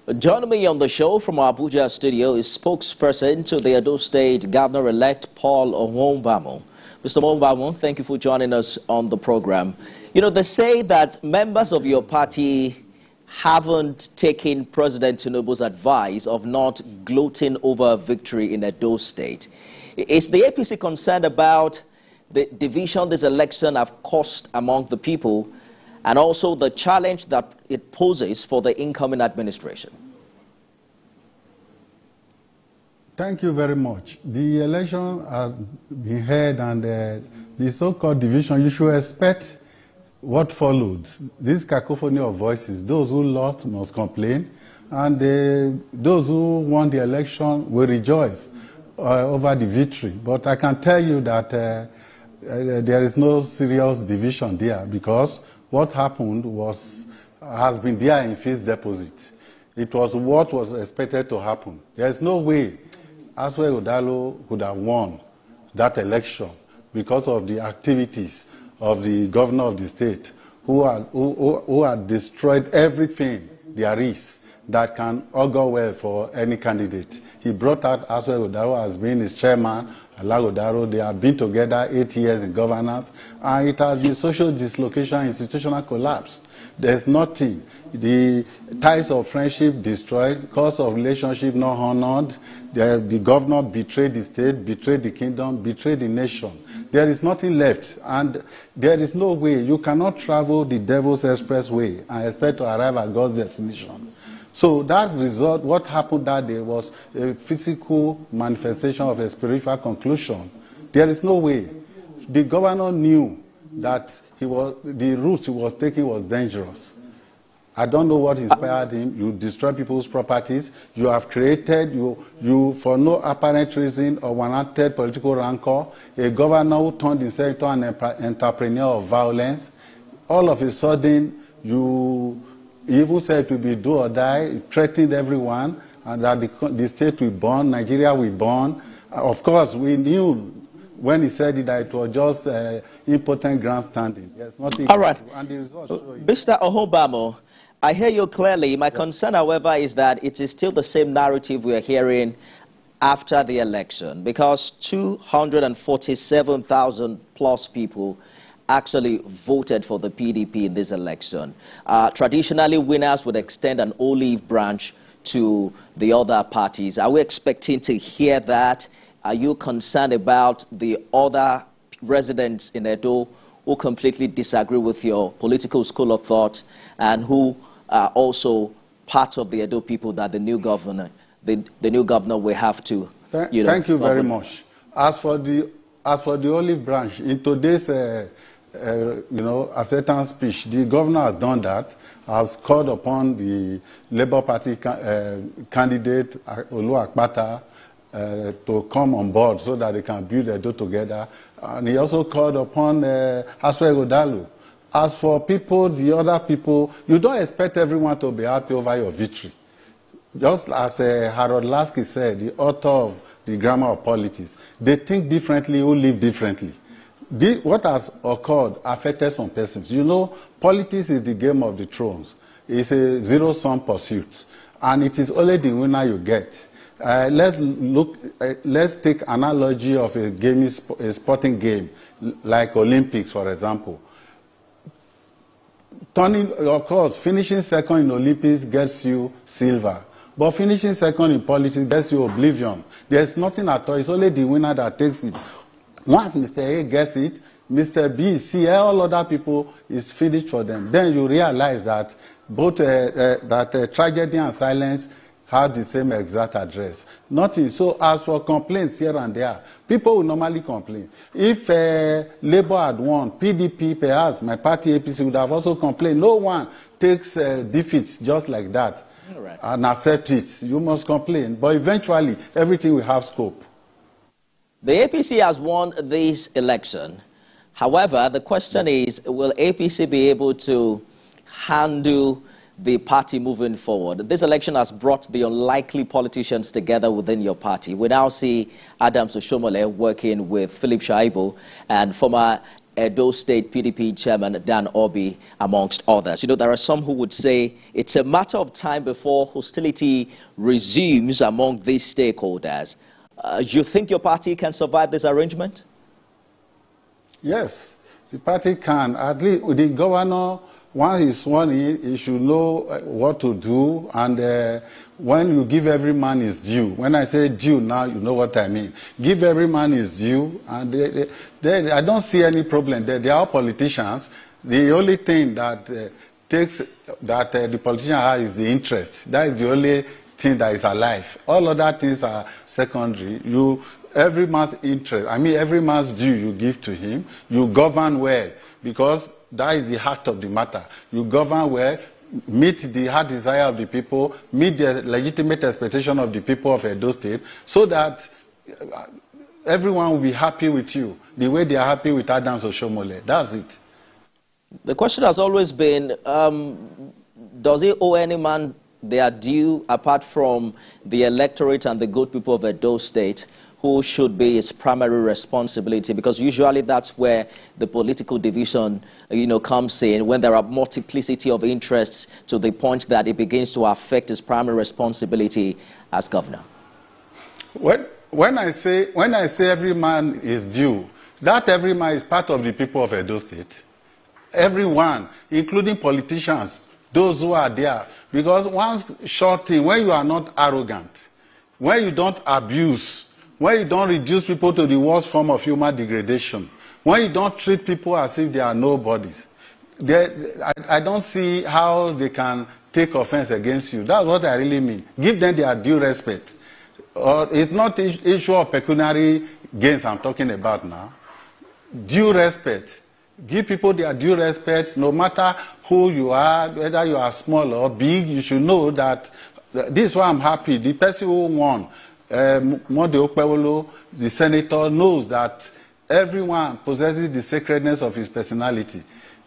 Joining me on the show from our Abuja studio is spokesperson to the Edo State Governor-elect Paul Okpebholo. Mr. Okpebholo, thank you for joining us on the program. You know, they say that members of your party haven't taken President Tinubu's advice of not gloating over victory in Edo State. Is the APC concerned about the division this election have caused among the people and also the challenge that it poses for the incoming administration? Thank you very much. The election has been held, and the so-called division, you should expect what followed. This cacophony of voices, those who lost must complain, and those who won the election will rejoice over the victory. But I can tell you that there is no serious division there, because what happened has been there in fixed deposit. It was what was expected to happen. There is no way Okpebholo could have won that election because of the activities of the governor of the state, who had destroyed everything there is that can augur well for any candidate. He brought out Okpebholo as being his chairman. They have been together 8 years in governance, and it has been social dislocation, institutional collapse. There's nothing. The ties of friendship destroyed, cause of relationship not honored. The governor betrayed the state, betrayed the kingdom, betrayed the nation. There is nothing left, and there is no way. You cannot travel the Devil's Expressway and expect to arrive at God's destination. So that result, what happened that day, was a physical manifestation of a spiritual conclusion. There is no way. The governor knew that the route he was taking was dangerous. I don't know what inspired him. You destroy people's properties. You have created, you for no apparent reason or warranted political rancor, a governor who turned himself into an entrepreneur of violence. All of a sudden, you even said it will be do or die, threatened everyone, and that the state will burn, Nigeria will burn. Of course, we knew when he said it that it was just impotent grandstanding. There's nothing. All right. And the results show it. Mr. Okpebholo, I hear you clearly. My concern, however, is that it is still the same narrative we are hearing after the election, because 247,000 plus people actually voted for the PDP in this election. Traditionally, winners would extend an olive branch to the other parties. Are we expecting to hear that? Are you concerned about the other residents in Edo who completely disagree with your political school of thought and who are also part of the Edo people that the new governor, the new governor will have to, Thank you very much. As for the olive branch, in today's acceptance speech, the governor has done that, has called upon the Labour Party candidate, Olu Akpata, to come on board so that they can build Edo together. And he also called upon Okpebholo. As for people, the other people, you don't expect everyone to be happy over your victory. Just as Harold Lasky said, the author of The Grammar of Politics, they think differently, who live differently. What has occurred affected some persons. You know, politics is the game of the thrones. It's a zero-sum pursuit, and it is only the winner you get. Let's take analogy of a sporting game, like Olympics, for example. Of course, finishing second in Olympics gets you silver, but finishing second in politics gets you oblivion. There's nothing at all. It's only the winner that takes it. Once Mr. A gets it, Mr. B, C, all other people is finished for them. Then you realize that both tragedy and silence have the same exact address. Nothing. So as for complaints here and there, people will normally complain. If Labour had won, PDP, perhaps my party APC would have also complained. No one takes defeats just like that and accept it. You must complain. But eventually, everything will have scope. The APC has won this election. However, the question is, will APC be able to handle the party moving forward? This election has brought the unlikely politicians together within your party. We now see Adams Oshomole working with Philip Shaibu and former Edo State PDP Chairman Dan Obi, amongst others. You know, there are some who would say it's a matter of time before hostility resumes among these stakeholders. You think your party can survive this arrangement? Yes, the party can. At least the governor, once he's sworn in, he should know what to do. And when you give every man his due, when I say due now, you know what I mean. Give every man his due, and I don't see any problem. They are all politicians. The only thing that the politician has is the interest. That is the only thing that is alive. All other things are secondary. Every man's interest, every man's due you give to him. You govern well, because that is the heart of the matter. You govern well, meet the heart desire of the people, meet the legitimate expectation of the people of Edo State, so that everyone will be happy with you, the way they are happy with Adams Oshomole. That's it. The question has always been, does it owe any man their due, apart from the electorate and the good people of Edo State? Who should be his primary responsibility? Because usually that's where the political division, comes in, when there are multiplicity of interests to the point that it begins to affect his primary responsibility as governor. When I say every man is due, that every man is part of the people of Edo State. Everyone, including politicians, those who are there. Because one short thing, when you are not arrogant, when you don't abuse, when you don't reduce people to the worst form of human degradation, when you don't treat people as if they are nobodies, I don't see how they can take offense against you. That's what I really mean. Give them their due respect. It's not an issue of pecuniary gains I'm talking about now. Due respect. Give people their due respect, no matter who you are, whether you are small or big. You should know that this is why I'm happy. The person who won, Okpebholo, the senator, knows that everyone possesses the sacredness of his personality,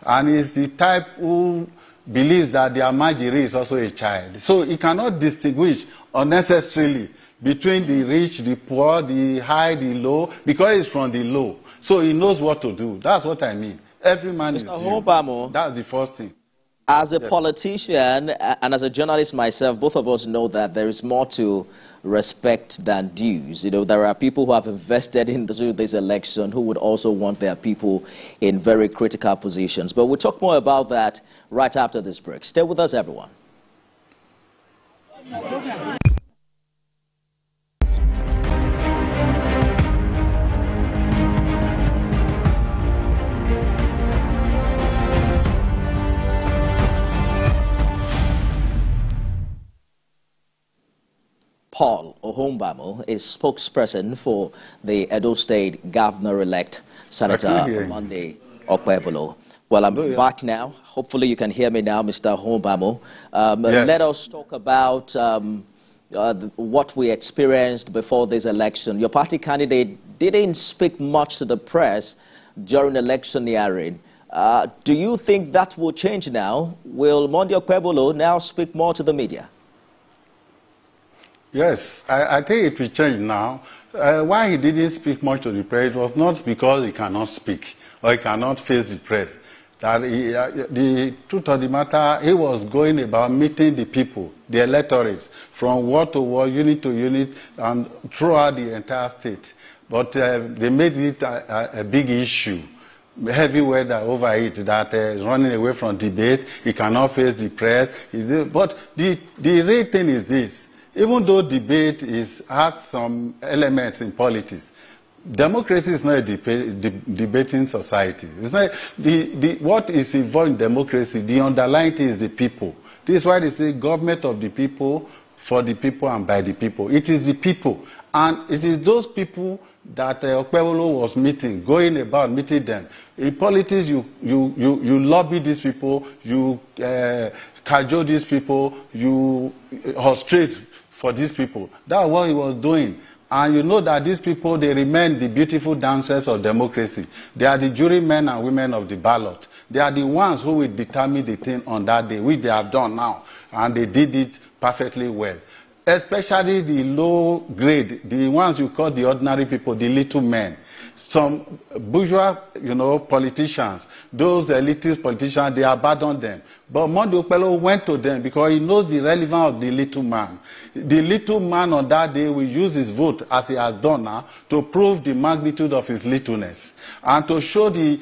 and is the type who believes that the Amajiri is also a child. So he cannot distinguish unnecessarily between the rich, the poor, the high, the low, because he's from the low. So he knows what to do. That's what I mean. Every man is due. Mr. That's the first thing. As a politician and as a journalist myself, both of us know that there is more to respect than dues. There are people who have invested into this election who would also want their people in very critical positions. But we'll talk more about that right after this break. Stay with us, everyone. Paul Ohombamo is spokesperson for the Edo State Governor-elect Senator Monday Okpebholo. Well, I'm back now. Hopefully you can hear me now, Mr. Ohombamo. Yes. Let us talk about what we experienced before this election. Your party candidate didn't speak much to the press during electioneering. Do you think that will change now? Will Monday Okpebholo now speak more to the media? Yes, I think it will change now. Why he didn't speak much to the press was not because he cannot speak or he cannot face the press. The truth of the matter, he was going about meeting the people, the electorates, from ward to ward, unit to unit, and throughout the entire state. But they made it a big issue. Heavy weather over it, that running away from debate, he cannot face the press. But the real thing is this. Even though debate has some elements in politics, democracy is not a debating society. It's not what is involved in democracy, the underlying thing is the people. This is why they say government of the people, for the people, and by the people. It is the people. And it is those people that Okpebholo was meeting, going about meeting them. In politics, you lobby these people, you cajole these people, you frustrate for these people. That's what he was doing. And you know that these people, they remain the beautiful dancers of democracy. They are the jurymen and women of the ballot. They are the ones who will determine the thing on that day, which they have done now. And they did it perfectly well. Especially the low grade, the ones you call the ordinary people, the little men. some bourgeois, politicians, those elitist politicians, they abandoned them. But Monday Okpebholo went to them because he knows the relevance of the little man. The little man on that day will use his vote, as he has done now, to prove the magnitude of his littleness and to show the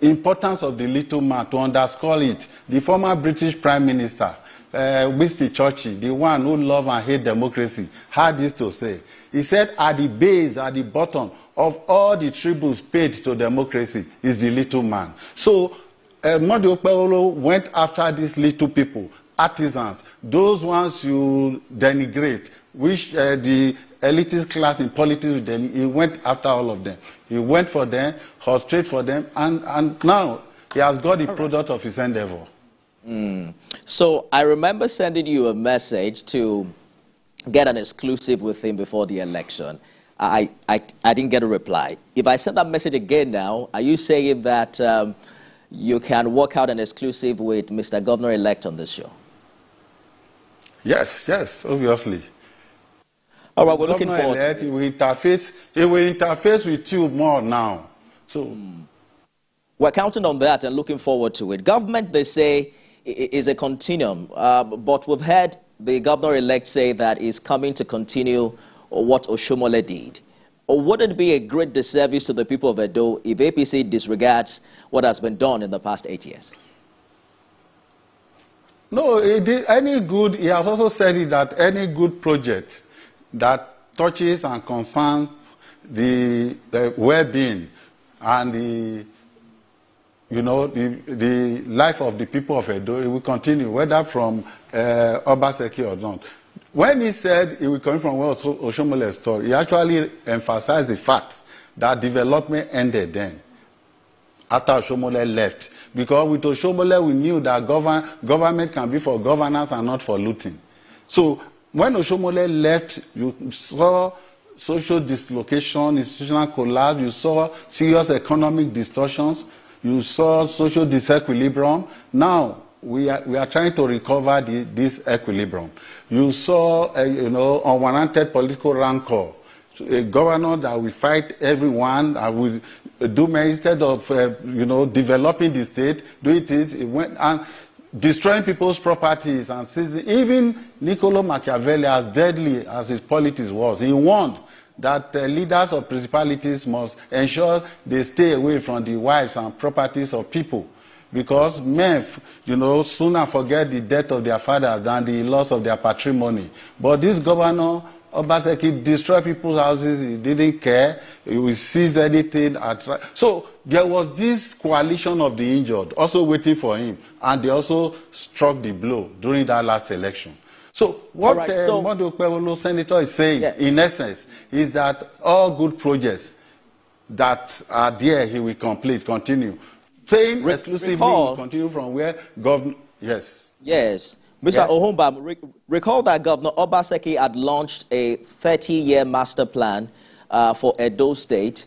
importance of the little man, to underscore it. The former British Prime Minister, Winston Churchill, the one who loved and hated democracy, had this to say. He said, at the base, at the bottom of all the tributes paid to democracy is the little man. So, Monday Okpebholo went after these little people, artisans, those ones you denigrate, which the elitist class in politics, he went after all of them. He went for them, straight for them, and now he has got the product of his endeavor. So I remember sending you a message to get an exclusive with him before the election. I didn't get a reply. If I send that message again now, are you saying that you can work out an exclusive with Mr. Governor-elect on this show? Yes, obviously. All right, we're looking forward to it. He will interface with you more now. So we're counting on that and looking forward to it. Government, they say, is a continuum, but we've heard the governor-elect say that he's coming to continue what Oshomole did. Or would it be a great disservice to the people of Edo if APC disregards what has been done in the past 8 years? No, he has also said it, that any good project that touches and concerns the well-being and the life of the people of Edo, it will continue, whether from Obaseki or not. When he said he will come from where Oshomole story, he actually emphasized the fact that development ended then, after Oshomole left. Because with Oshomole, we knew that government can be for governance and not for looting. So when Oshomole left, you saw social dislocation, institutional collapse, you saw serious economic distortions, you saw social disequilibrium. Now, we are trying to recover this equilibrium. You saw, unwarranted political rancor, a governor that will fight everyone, that will do instead of, developing the state, it went and destroying people's properties and seizing. Even Niccolo Machiavelli, as deadly as his politics was, he warned that leaders of principalities must ensure they stay away from the wives and properties of people. Because men, sooner forget the death of their fathers than the loss of their patrimony. But this governor, Obaseki, destroyed people's houses. He didn't care. He will seize anything. So there was this coalition of the injured also waiting for him. And they also struck the blow during that last election. So what Monday Okpebholo Senator is saying, in essence, is that all good projects that are there, he will continue. Saying exclusively, will continue from where government, yes. Yes. Mr. Ohumba, recall that Governor Obaseki had launched a 30-year master plan for Edo State.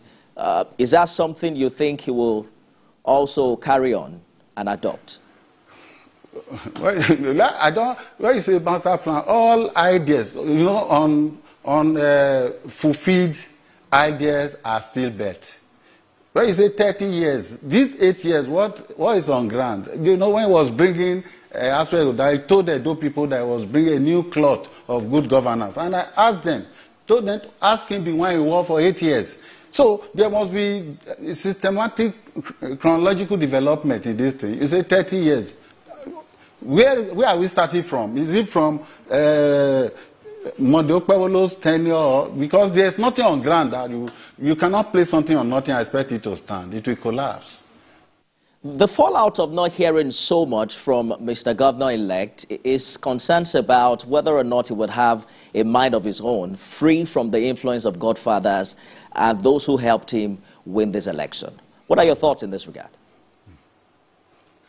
Is that something you think he will also carry on and adopt? When you say master plan, all ideas, on fulfilled ideas are still bet. When you say 30 years, these 8 years, what is on ground? When he was bringing, I told the Edo people that I was bringing a new cloth of good governance. And I asked them, told them to ask him the one he wore for 8 years. So there must be systematic chronological development in this thing. You say 30 years. Where are we starting from? Is it from Monday Okpebholo's tenure? Because there's nothing on ground that you cannot place something on nothing and expect it to stand. It will collapse. The fallout of not hearing so much from Mr. Governor-elect is concerns about whether or not he would have a mind of his own, free from the influence of godfathers and those who helped him win this election. What are your thoughts in this regard?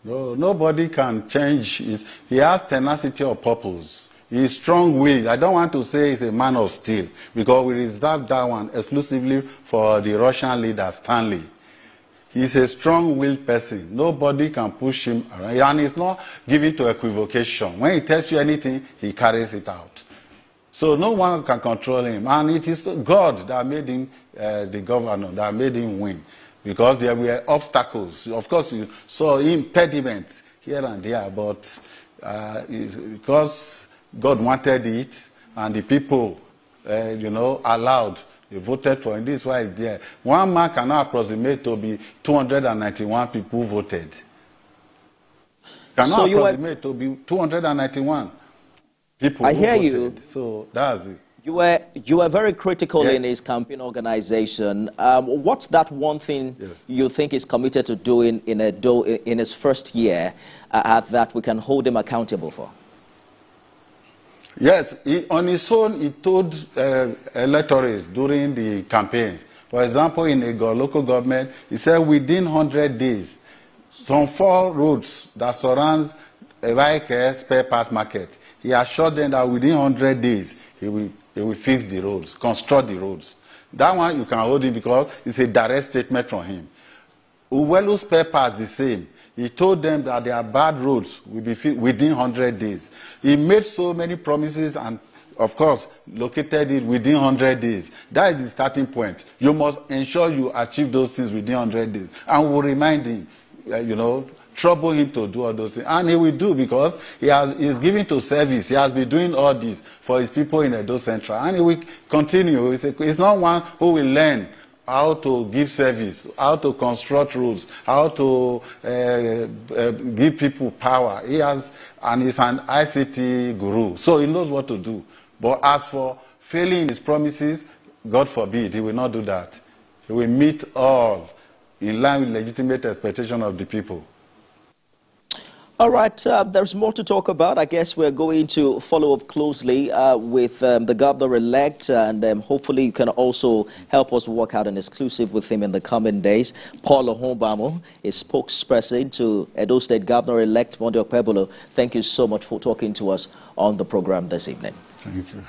No, nobody can change. He has tenacity of purpose. He is strong-willed. I don't want to say he's a man of steel, because we reserve that one exclusively for the Russian leader, Stanley. He's a strong-willed person. Nobody can push him around. And he's not given to equivocation. When he tells you anything, he carries it out. So no one can control him. And it is God that made him the governor, that made him win. Because there were obstacles. Of course, you saw impediments here and there, but because God wanted it, and the people, allowed, they voted for him. This is why it's there. One man cannot approximate to be 291 people voted. Cannot approximate to be 291 people. I hear voted. you. So that's it. You were very critical in his campaign organization. What's that one thing you think he's committed to doing in his first year that we can hold him accountable for? Yes, on his own, he told electors during the campaigns. For example, in a local government, he said within 100 days, some 4 roads that surrounds a vehicle spare parts market, he assured them that within 100 days, he will fix the roads, construct the roads. That one you can hold him because it's a direct statement from him. Uwelu's spare parts the same. He told them that their bad roads will be fixed within 100 days. He made so many promises and, of course, located it within 100 days. That is the starting point. You must ensure you achieve those things within 100 days. And we'll remind him, trouble him to do all those things. And he will do because he's giving to service. He has been doing all this for his people in Edo Central. And he will continue. It's not one who will learn how to give service, how to construct roads, how to give people power. He's an ICT guru, so he knows what to do. But as for failing his promises, God forbid, he will not do that. He will meet all in line with legitimate expectation of the people. All right, there's more to talk about. I guess we're going to follow up closely with the governor-elect, and hopefully you can also help us work out an exclusive with him in the coming days. Paul Ohombamo is spokesperson to Edo State Governor-elect Monday Okpebholo. Thank you so much for talking to us on the program this evening. Thank you.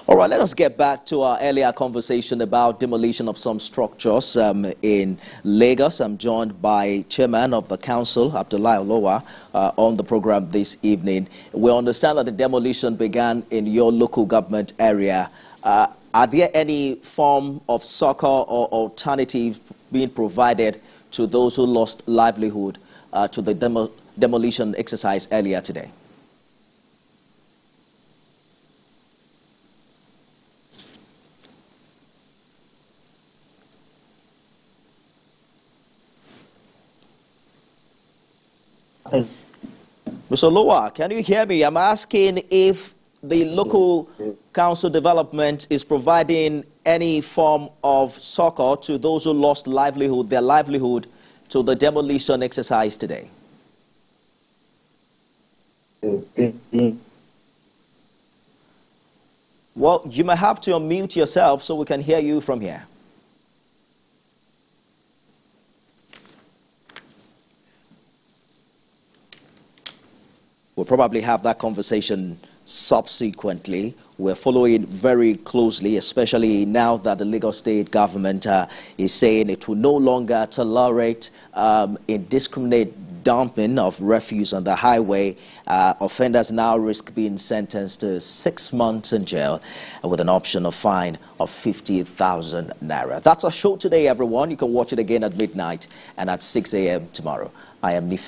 All right, let us get back to our earlier conversation about demolition of some structures in Lagos. I'm joined by Chairman of the Council, Abdullahi Olowa, on the program this evening. We understand that the demolition began in your local government area. Are there any form of succor or alternative being provided to those who lost livelihood to the demolition exercise earlier today? Mr. Lowa, can you hear me? I'm asking if the local council development is providing any form of succor to those who lost their livelihood to the demolition exercise today. Well, you may have to unmute yourself so we can hear you from here. We'll probably have that conversation subsequently. We're following very closely, especially now that the Lagos State government is saying it will no longer tolerate indiscriminate dumping of refuse on the highway. Offenders now risk being sentenced to 6 months in jail with an option of fine of 50,000 naira. That's our show today, everyone. You can watch it again at midnight and at 6 a.m. tomorrow. I am Nife.